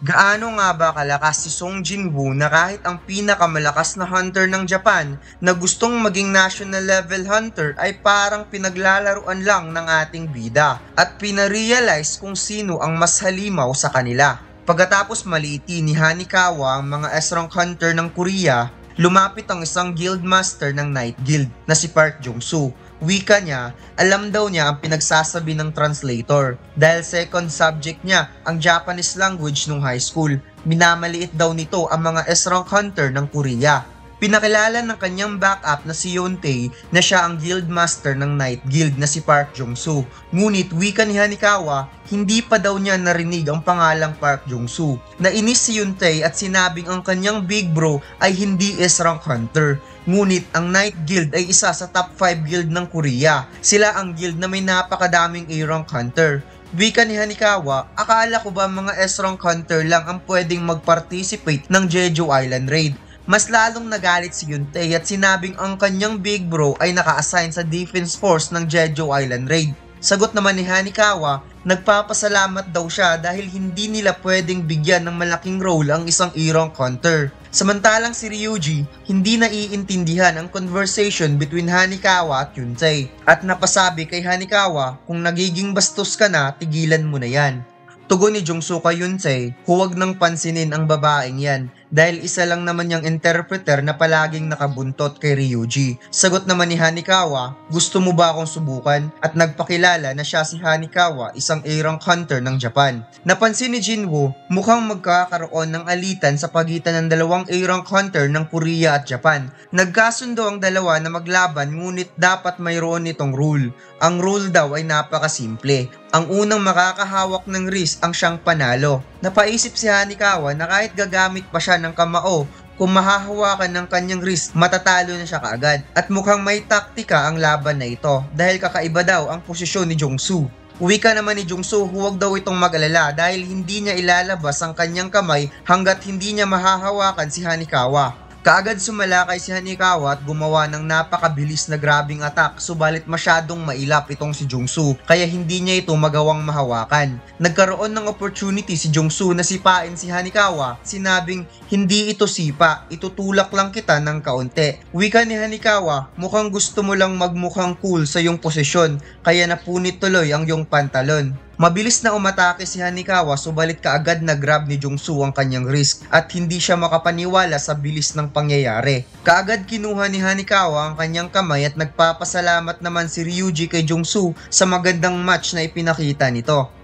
Gaano nga ba kalakas si Song Jinwoo na kahit ang pinakamalakas na hunter ng Japan na gustong maging national level hunter ay parang pinaglalaruan lang ng ating bida at pinarealize kung sino ang mas halimaw sa kanila. Pagkatapos maliitin ni Hanikawa ang mga S-rank hunter ng Korea, lumapit ang isang guildmaster ng Night Guild na si Park Jong-soo. Wika niya, alam daw niya ang pinagsasabi ng translator dahil second subject niya ang Japanese language nung high school. Minamaliit daw nito ang mga S-rank hunter ng Korea. Pinakilala ng kanyang backup na si Yontae na siya ang guildmaster ng Night Guild na si Park Jong-soo. Ngunit wika ni Hanikawa, hindi pa daw niya narinig ang pangalang Park Jong-soo. Nainis si Yontae at sinabing ang kanyang big bro ay hindi S-rank hunter. Ngunit ang Night Guild ay isa sa top 5 guild ng Korea. Sila ang guild na may napakadaming A-rank hunter. Wika ni Hanikawa, akala ko ba mga S-rank hunter lang ang pwedeng mag-participate ng Jeju Island Raid? Mas lalong nagalit si Yontae at sinabing ang kanyang big bro ay naka-assign sa defense force ng Jeju Island Raid. Sagot naman ni Hanikawa, nagpapasalamat daw siya dahil hindi nila pwedeng bigyan ng malaking role ang isang A-rank hunter. Samantalang si Ryuji, hindi naiintindihan ang conversation between Hanikawa at Yontae at napasabi kay Hanikawa, kung nagiging bastos ka na, tigilan mo na yan. Tugon ni Jong-soo kay Yontae, huwag nang pansinin ang babaeng yan dahil isa lang naman yung interpreter na palaging nakabuntot kay Ryuji. Sagot naman ni Hanikawa, gusto mo ba akong subukan? At nagpakilala na siya si Hanikawa, isang A-rank hunter ng Japan. Napansin ni Jinwoo, mukhang magkakaroon ng alitan sa pagitan ng dalawang A-rank hunter ng Korea at Japan. Nagkasundo ang dalawa na maglaban ngunit dapat mayroon itong rule. Ang rule daw ay napakasimple. Ang unang makakahawak ng wrist ang siyang panalo. Napaisip si Hanikawa na kahit gagamit pa siya ng kamao, kung mahahawakan ng kanyang wrist, matatalo na siya kaagad. At mukhang may taktika ang laban na ito dahil kakaiba daw ang posisyon ni Jong-soo. Wika naman ni Jong-soo, huwag daw itong mag-alala dahil hindi niya ilalabas ang kanyang kamay hanggat hindi niya mahahawakan si Hanikawa. Kaagad sumalakay si Hanikawa at gumawa ng napakabilis na grabing attack, subalit masyadong mailap itong si Jong-soo kaya hindi niya ito magawang mahawakan. Nagkaroon ng opportunity si Jong-soo na sipain si Hanikawa, sinabing hindi ito sipa, itutulak lang kita ng kaunti. Wika ni Hanikawa, mukhang gusto mo lang magmukhang cool sa iyong posisyon kaya napunit tuloy ang iyong pantalon. Mabilis na umatake si Hanikawa subalit kaagad na grab ni Jong-soo ang kanyang wrist at hindi siya makapaniwala sa bilis ng pangyayari. Kaagad kinuha ni Hanikawa ang kanyang kamay at nagpapasalamat naman si Ryuji kay Jong-soo sa magandang match na ipinakita nito.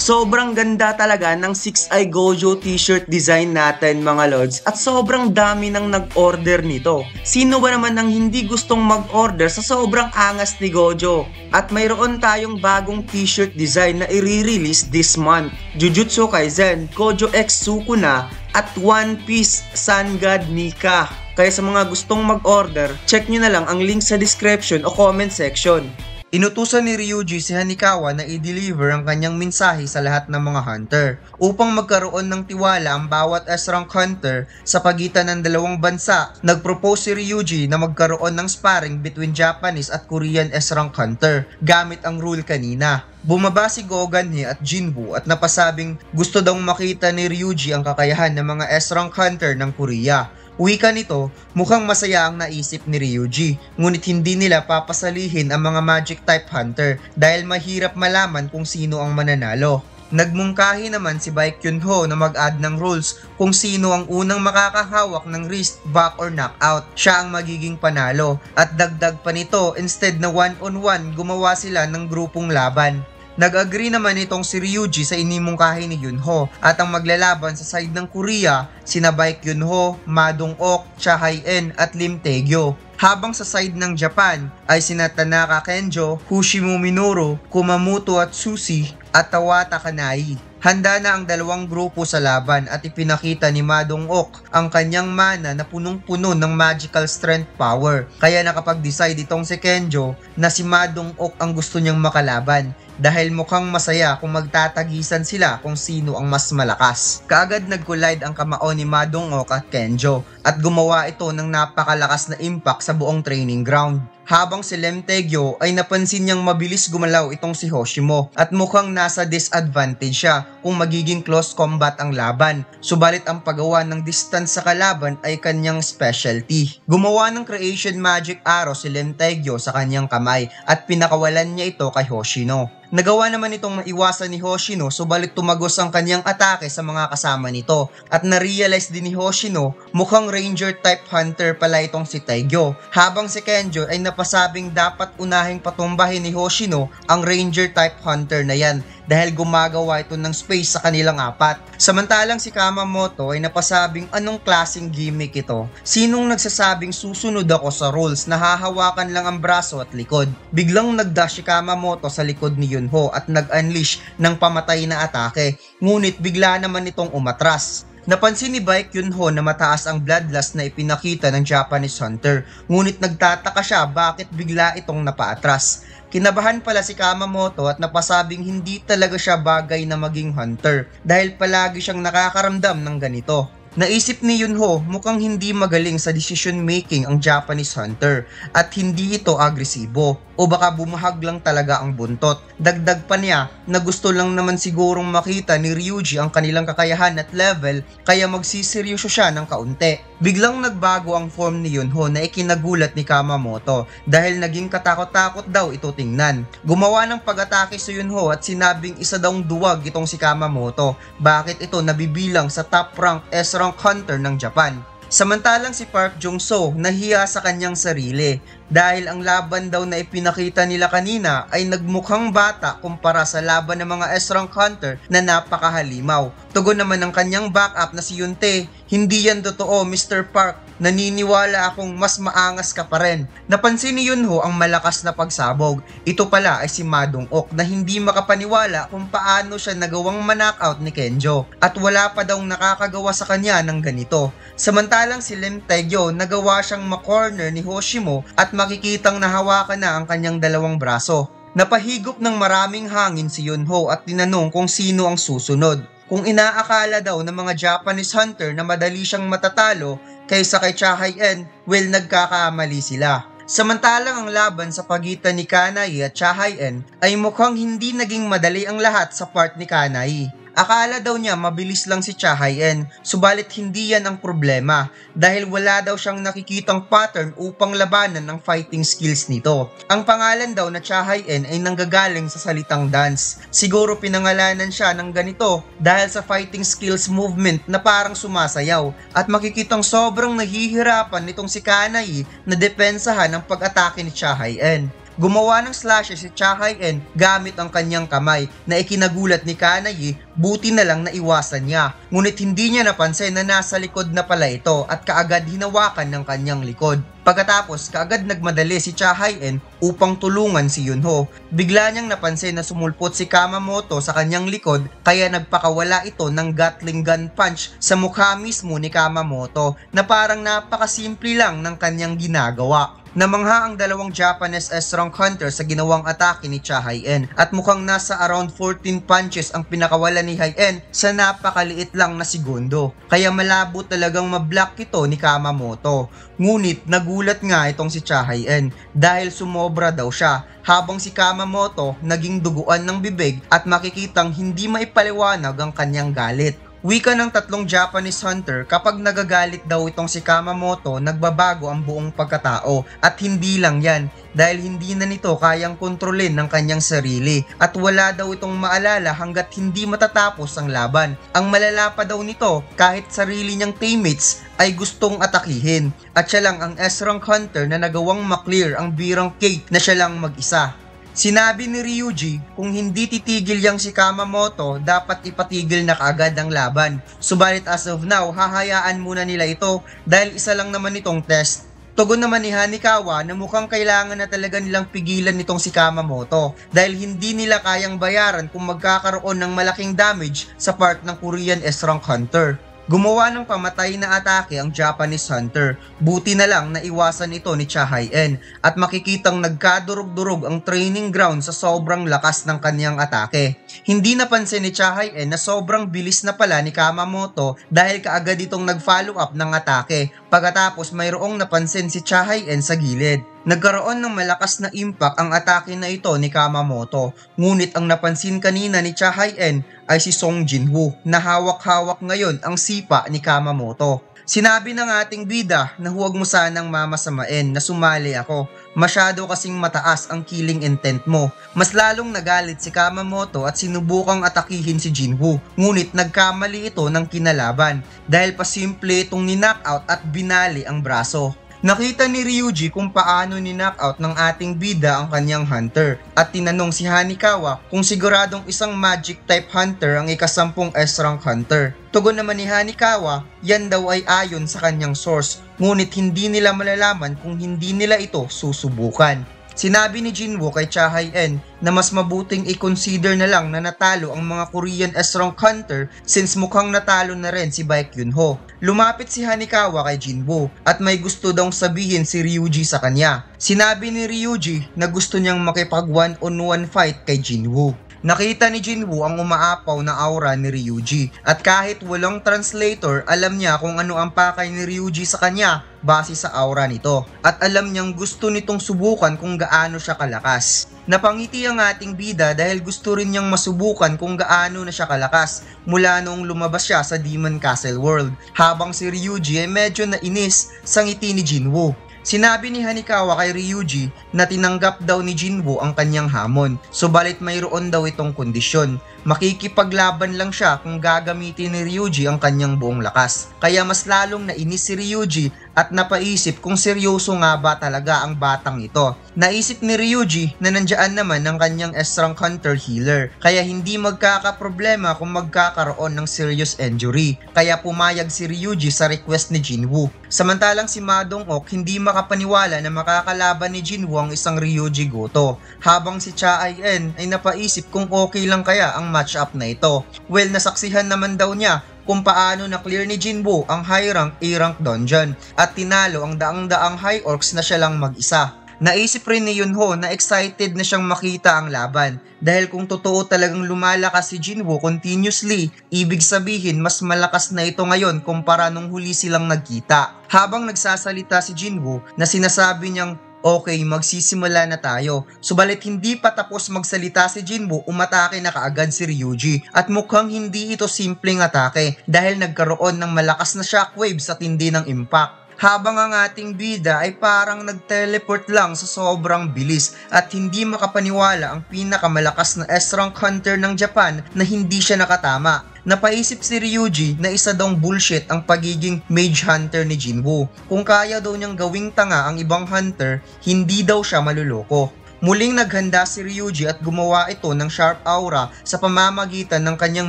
Sobrang ganda talaga ng 6-Eye Gojo t-shirt design natin mga lods at sobrang dami nang nag-order nito. Sino ba naman ang hindi gustong mag-order sa sobrang angas ni Gojo? At mayroon tayong bagong t-shirt design na i-release this month. Jujutsu Kaisen, Gojo X Sukuna at One Piece Sun God Nika. Kaya sa mga gustong mag-order, check nyo na lang ang link sa description o comment section. Inutusan ni Ryuji si Hanikawa na i-deliver ang kanyang mensahe sa lahat ng mga hunter upang magkaroon ng tiwala ang bawat S-rank hunter sa pagitan ng dalawang bansa. Nagpropose si Ryuji na magkaroon ng sparring between Japanese at Korean S-rank hunter gamit ang rule kanina. Bumaba si Goganhe at Jinwoo at napasabing gusto daw makita ni Ryuji ang kakayahan ng mga S-rank hunter ng Korea. Wika nito, mukhang masaya ang naisip ni Ryuji, ngunit hindi nila papasalihin ang mga magic type hunter dahil mahirap malaman kung sino ang mananalo. Nagmungkahi naman si Baekhyunho na mag-add ng rules kung sino ang unang makakahawak ng wrist, back or knockout. Siya ang magiging panalo at dagdag pa nito, instead na one-on-one gumawa sila ng grupong laban. Nag-agree naman itong si Ryuji sa inimungkahi ni Yunho at ang maglalaban sa side ng Korea sina Baekhyunho, Ma Dong-ok, Cha Hae-in at Lim Tae-gyo. Habang sa side ng Japan ay sina Tanaka Kenjo, Fushimi Minoru, Kumamoto Atsushi at Tawata Kanai. Handa na ang dalawang grupo sa laban at ipinakita ni Ma Dong-ok ang kanyang mana na punong-puno ng magical strength power. Kaya nakapag-decide itong si Kenjo na si Ma Dong-ok ang gusto niyang makalaban. dahil mukhang masaya kung magtatagisan sila kung sino ang mas malakas. Kaagad nag-collide ang kamao ni Ma Dong-ok at Kenjo at gumawa ito ng napakalakas na impact sa buong training ground. Habang si Lim Taegyo ay napansin niyang mabilis gumalaw itong si Hoshimo at mukhang nasa disadvantage siya kung magiging close combat ang laban. Subalit ang paggawa ng distance sa kalaban ay kanyang specialty. Gumawa ng creation magic arrow si Lim Taegyo sa kanyang kamay at pinakawalan niya ito kay Hoshino. Nagawa naman itong maiwasan ni Hoshino subalit tumagos ang kanyang atake sa mga kasama nito at na-realize din ni Hoshino mukhang ranger type hunter pala itong si Taegyo, habang si Kenjo ay napasabing dapat unahing patumbahin ni Hoshino ang ranger type hunter na yan dahil gumagawa ito ng space sa kanilang apat. Samantalang si Kamamoto ay napasabing anong klaseng gimmick ito. Sinong nagsasabing susunod ako sa rules na hahawakan lang ang braso at likod? Biglang nagdash si Kamamoto sa likod ni Yunho at nag-unleash ng pamatay na atake, ngunit bigla naman itong umatras. Napansin ni Baek Yunho na mataas ang bloodlust na ipinakita ng Japanese hunter, ngunit nagtataka siya bakit bigla itong napaatras. Kinabahan pala si Kamamoto at napasabing hindi talaga siya bagay na maging hunter dahil palagi siyang nakakaramdam ng ganito. Naisip ni Yunho mukhang hindi magaling sa decision making ang Japanese hunter at hindi ito agresibo o baka bumahag lang talaga ang buntot. Dagdag pa niya na gusto lang naman sigurong makita ni Ryuji ang kanilang kakayahan at level kaya magsiseryoso siya ng kaunti. Biglang nagbago ang form ni Yunho na ikinagulat ni Kamamoto dahil naging katakot-takot daw ito tingnan. Gumawa ng pag-atake si Yunho at sinabing isa daw duwag itong si Kamamoto. Bakit ito nabibilang sa top rank S-rank hunter ng Japan? Samantalang si Park Jong-soo nahiya sa kanyang sarili dahil ang laban daw na ipinakita nila kanina ay nagmukhang bata kumpara sa laban ng mga S-rank hunter na napakahalimaw. Tugon naman ng kanyang backup na si Yunte, hindi yan totoo Mr. Park, naniniwala akong mas maangas ka pa rin. Napansin ni Yunho ang malakas na pagsabog. Ito pala ay si Ma Dong-ok na hindi makapaniwala kung paano siya nagawang ma-knockout ni Kenjo at wala pa daw nakakagawa sa kanya ng ganito. Samantalang si Lim Taegyo nagawa siyang ma-corner ni Hoshimo at makikitang nahawakan na ang kanyang dalawang braso. Napahigop ng maraming hangin si Yunho at tinanong kung sino ang susunod. Kung inaakala daw ng mga Japanese hunter na madali siyang matatalo kaysa kay Cha Hae-in, well, nagkakamali sila. Samantalang ang laban sa pagitan ni Kanai at Cha Hae-in ay mukhang hindi naging madali ang lahat sa part ni Kanai. Akala daw niya mabilis lang si Cha Hae-in, subalit hindi yan ang problema dahil wala daw siyang nakikitang pattern upang labanan ang fighting skills nito. Ang pangalan daw na Cha Hae-in ay nanggagaling sa salitang dance. Siguro pinangalanan siya ng ganito dahil sa fighting skills movement na parang sumasayaw at makikitang sobrang nahihirapan nitong si Kanai na depensahan ang pag-atake ni Cha Hae-in. Gumawa ng slashes si Cha Hae-in gamit ang kanyang kamay na ikinagulat ni Kanai, buti na lang na iwasan niya. Ngunit hindi niya napansin na nasa likod na pala ito at kaagad hinawakan ng kanyang likod. Pagkatapos kaagad nagmadali si Cha Hae-in upang tulungan si Yunho. Bigla niyang napansin na sumulpot si Kamamoto sa kanyang likod kaya nagpakawala ito ng Gatling gun punch sa mukha mismo ni Kamamoto na parang napakasimple lang ng kanyang ginagawa. Namangha ang dalawang Japanese S-rank hunter sa ginawang atake ni Cha Hae-in at mukhang nasa around 14 punches ang pinakawala ni Hae-in sa napakaliit lang na segundo. Kaya malabo talagang mablock ito ni Kamamoto. Ngunit nagulat nga itong si Cha Hae-in dahil sumobra daw siya habang si Kamamoto naging duguan ng bibig at makikitang hindi maipaliwanag ang kanyang galit. Wika ng tatlong Japanese hunter, kapag nagagalit daw itong si Kamamoto, nagbabago ang buong pagkatao. At hindi lang yan, dahil hindi na nito kayang kontrolin ng kanyang sarili. At wala daw itong maalala hanggat hindi matatapos ang laban. Ang malala pa daw nito, kahit sarili niyang teammates ay gustong atakihin. At siya lang ang S-rank hunter na nagawang maklear ang birang cake na siya lang mag-isa. Sinabi ni Ryuji kung hindi titigil yang si Kamamoto, dapat ipatigil na kaagad ang laban. Subalit as of now, hahayaan muna nila ito dahil isa lang naman itong test. Tugon naman ni Hanikawa na mukhang kailangan na talaga nilang pigilan nitong si Kamamoto dahil hindi nila kayang bayaran kung magkakaroon ng malaking damage sa part ng Korean S-rank hunter. Gumawa ng pamatay na atake ang Japanese hunter. Buti na lang na iwasan ito ni Cha Haien at makikitang nagkadurog-durog ang training ground sa sobrang lakas ng kanyang atake. Hindi napansin ni Cha Haien na sobrang bilis na pala ni Kamamoto dahil kaagad itong nag-follow up ng atake. Pagkatapos mayroong napansin si Cha Haien sa gilid. Nagkaroon ng malakas na impact ang atake na ito ni Kamamoto. Ngunit ang napansin kanina ni Cha Haien ay si Song Jinwoo na hawak-hawak ngayon ang sipa ni Kamamoto. Sinabi ng ating bida na huwag mo sanang mamasamain na sumali ako. Masyado kasing mataas ang killing intent mo. Mas lalong nagalit si Kamamoto at sinubukang atakihin si Jinwoo. Ngunit nagkamali ito ng kinalaban dahil pasimple itong ni-knockout at binali ang braso. Nakita ni Ryuji kung paano ni-knockout ng ating bida ang kanyang hunter at tinanong si Hanikawa kung siguradong isang magic type hunter ang ika-10 S-rank hunter. Tugon naman ni Hanikawa, yan daw ay ayon sa kanyang source, ngunit hindi nila malalaman kung hindi nila ito susubukan. Sinabi ni Jinwoo kay Cha Haien na mas mabuting i-consider na lang na natalo ang mga Korean S-rank hunter since mukhang natalo na rin si Baekhyunho. Lumapit si Hanikawa kay Jinwoo at may gusto daw sabihin si Ryuji sa kanya. Sinabi ni Ryuji na gusto niyang makipag one-on-one fight kay Jinwoo. Nakita ni Jinwoo ang umaapaw na aura ni Ryuji at kahit walang translator, alam niya kung ano ang pakay ni Ryuji sa kanya base sa aura nito at alam niyang gusto nitong subukan kung gaano siya kalakas. Napangiti ang ating bida dahil gusto rin niyang masubukan kung gaano na siya kalakas mula noong lumabas siya sa Demon Castle World, habang si Ryuji ay medyo nainis sa ngiti ni Jinwoo. Sinabi ni Hanikawa kay Ryuji na tinanggap daw ni Jinwoo ang kanyang hamon, subalit mayroon daw itong kondisyon. Makikipaglaban lang siya kung gagamitin ni Ryuji ang kanyang buong lakas. Kaya mas lalong nainis si Ryuji at napaisip kung seryoso nga ba talaga ang batang ito. Naisip ni Ryuji na nandiyan naman ang kanyang S-rank hunter healer, kaya hindi magkakaproblema kung magkakaroon ng serious injury. Kaya pumayag si Ryuji sa request ni Jinwoo. Samantalang si Ma Dong-ok hindi makapaniwala na makakalaban ni Jinwoo ang isang Ryuji Goto, habang si Cha Haien ay napaisip kung okay lang kaya ang match-up na ito. Well, nasaksihan naman daw niya kung paano na-clear ni Jinwoo ang high rank A-rank dungeon at tinalo ang daang-daang high orcs na siya lang mag-isa. Naisip rin ni Yunho na excited na siyang makita ang laban dahil kung totoo talagang lumalakas si Jinwoo continuously, ibig sabihin mas malakas na ito ngayon kumpara nung huli silang nagkita. Habang nagsasalita si Jinwoo na sinasabi niyang okay, magsisimula na tayo. Subalit hindi pa tapos magsalita si Jinwoo, umatake na kaagad si Ryuji at mukhang hindi ito simpleng atake dahil nagkaroon ng malakas na shockwave sa tindi ng impact. Habang ang ating bida ay parang nag-teleport lang sa sobrang bilis at hindi makapaniwala ang pinakamalakas na S-rank hunter ng Japan na hindi siya nakatama. Napaisip si Ryuji na isa daw bullshit ang pagiging mage hunter ni Jinwoo. Kung kaya daw niyang gawing tanga ang ibang hunter, hindi daw siya maluloko. Muling naghanda si Ryuji at gumawa ito ng sharp aura sa pamamagitan ng kanyang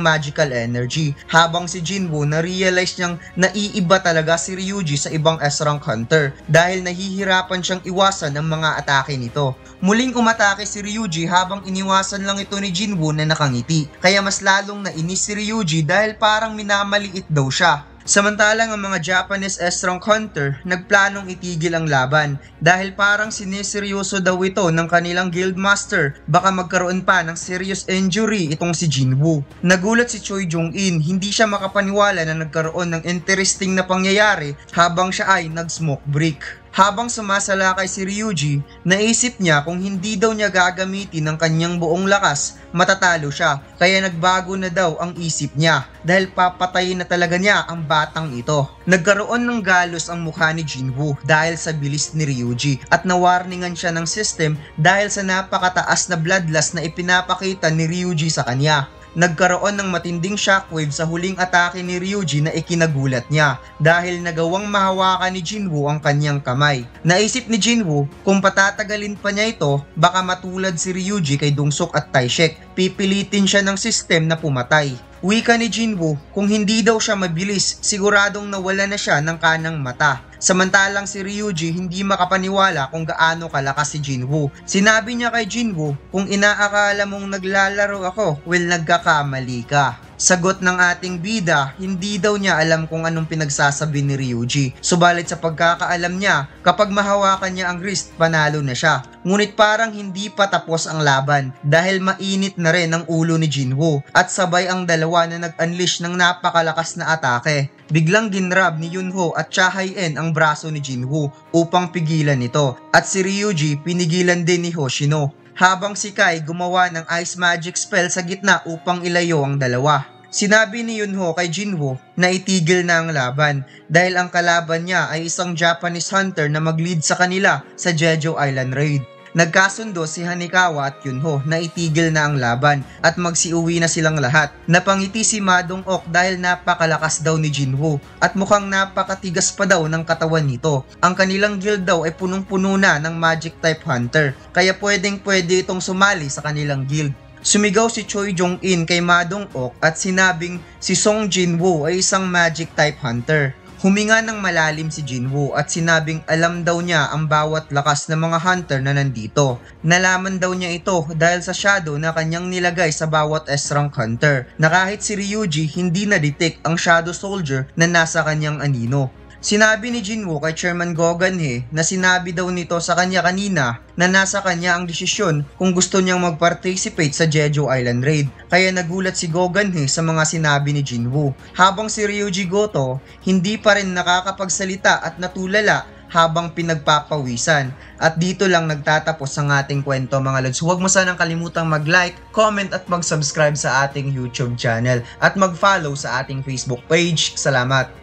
magical energy, habang si Jinwoo na-realize niyang naiiba talaga si Ryuji sa ibang S-rank hunter dahil nahihirapan siyang iwasan ang mga atake nito. Muling umatake si Ryuji habang iniwasan lang ito ni Jinwoo na nakangiti, kaya mas lalong nainis si Ryuji dahil parang minamaliit daw siya. Samantalang ang mga Japanese S-rank hunter nagplanong itigil ang laban dahil parang siniseryoso daw ito ng kanilang guildmaster, baka magkaroon pa ng serious injury itong si Jinwoo. Nagulat si Choi Jong-in, hindi siya makapaniwala na nagkaroon ng interesting na pangyayari habang siya ay nag-smoke break. Habang sumasalakay si Ryuji, naisip niya kung hindi daw niya gagamitin ang kanyang buong lakas, matatalo siya. Kaya nagbago na daw ang isip niya dahil papatayin na talaga niya ang batang ito. Nagkaroon ng galos ang mukha ni Jinwoo dahil sa bilis ni Ryuji at nawarningan siya ng system dahil sa napakataas na bloodlust na ipinapakita ni Ryuji sa kanya. Nagkaroon ng matinding shockwave sa huling atake ni Ryuji na ikinagulat niya dahil nagawang mahawakan ni Jinwoo ang kanyang kamay. Naisip ni Jinwoo kung patatagalin pa niya ito, baka matulad si Ryuji kay Dungsok at Taishek, pipilitin siya ng system na pumatay. Wika ni Jinwoo, kung hindi daw siya mabilis, siguradong nawala na siya ng kanang mata. Samantalang si Ryuji hindi makapaniwala kung gaano kalakas si Jinwoo. Sinabi niya kay Jinwoo, kung inaakala mong naglalaro ako, well, nagkakamali ka. Sagot ng ating bida, hindi daw niya alam kung anong pinagsasabi ni Ryuji. Subalit sa pagkakaalam niya, kapag mahawakan niya ang wrist, panalo na siya. Ngunit parang hindi pa tapos ang laban dahil mainit na rin ang ulo ni Jinwoo at sabay ang dalawa na nag-unleash ng napakalakas na atake. Biglang ginrab ni Yunho at Cha Hae-in ang braso ni Jinwoo upang pigilan ito at si Ryuji pinigilan din ni Hoshino. Habang si Kai gumawa ng ice magic spell sa gitna upang ilayo ang dalawa. Sinabi ni Yunho kay Jinwoo na itigil na ang laban dahil ang kalaban niya ay isang Japanese hunter na mag-lead sa kanila sa Jeju Island Raid. Nagkasundo si Hanekawa at Yunho na itigil na ang laban at magsiuwi na silang lahat. Napangiti si Ma Dong-ok dahil napakalakas daw ni Jinwoo at mukhang napakatigas pa daw ng katawan nito. Ang kanilang guild daw ay punong-puno na ng magic type hunter kaya pwedeng-pwede itong sumali sa kanilang guild. Sumigaw si Choi Jong-in kay Ma Dong-ok at sinabing si Song Jinwoo ay isang magic type hunter. Huminga ng malalim si Jinwoo at sinabing alam daw niya ang bawat lakas ng mga hunter na nandito. Nalaman daw niya ito dahil sa shadow na kanyang nilagay sa bawat S-rank hunter na kahit si Ryuji hindi na-detect ang shadow soldier na nasa kanyang anino. Sinabi ni Jinwoo kay Chairman Gogan-he na sinabi daw nito sa kanya kanina na nasa kanya ang desisyon kung gusto niyang mag-participate sa Jeju Island Raid. Kaya nagulat si Gogan-he sa mga sinabi ni Jinwoo. Habang si Ryuji Goto hindi pa rin nakakapagsalita at natulala habang pinagpapawisan. At dito lang nagtatapos ang ating kwento mga lods. Huwag mo sanang kalimutang mag-like, comment at mag-subscribe sa ating YouTube channel at mag-follow sa ating Facebook page. Salamat!